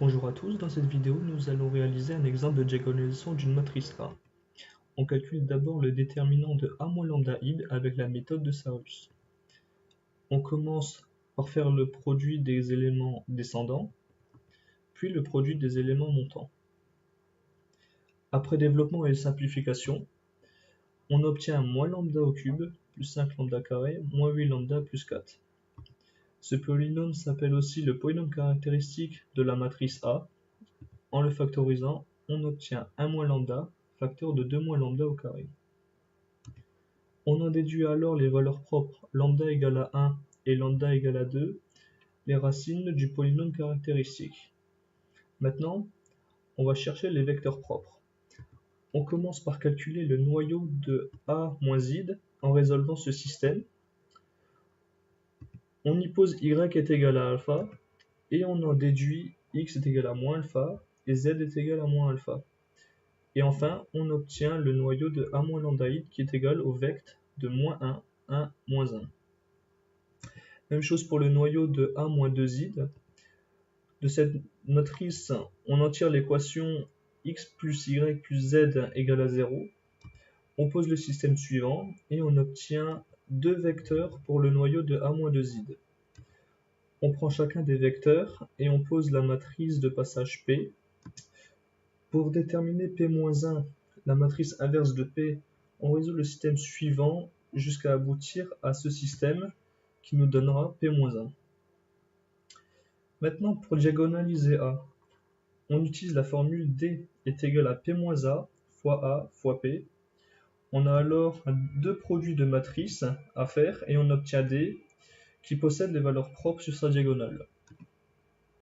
Bonjour à tous, dans cette vidéo nous allons réaliser un exemple de diagonalisation d'une matrice A. On calcule d'abord le déterminant de A moins lambda id avec la méthode de Sarrus. On commence par faire le produit des éléments descendants, puis le produit des éléments montants. Après développement et simplification, on obtient moins lambda au cube plus 5 lambda carré moins 8 lambda plus 4. Ce polynôme s'appelle aussi le polynôme caractéristique de la matrice A. En le factorisant, on obtient 1 moins lambda, facteur de 2 moins lambda au carré. On en déduit alors les valeurs propres lambda égale à 1 et lambda égale à 2, les racines du polynôme caractéristique. Maintenant, on va chercher les vecteurs propres. On commence par calculer le noyau de A moins id en résolvant ce système. On y pose y est égal à alpha et on en déduit x est égal à moins alpha et z est égal à moins alpha. Et enfin, on obtient le noyau de A moins lambda id qui est égal au vecte de moins 1, 1, moins 1. Même chose pour le noyau de A moins 2 id. De cette matrice, on en tire l'équation x plus y plus z égale à 0. On pose le système suivant et on obtient deux vecteurs pour le noyau de A moins 2 id. On prend chacun des vecteurs et on pose la matrice de passage P. Pour déterminer P-1, la matrice inverse de P, on résout le système suivant jusqu'à aboutir à ce système qui nous donnera P-1. Maintenant, pour diagonaliser A, on utilise la formule D est égal à P-A fois A fois P. On a alors deux produits de matrices à faire et on obtient D qui possède les valeurs propres sur sa diagonale.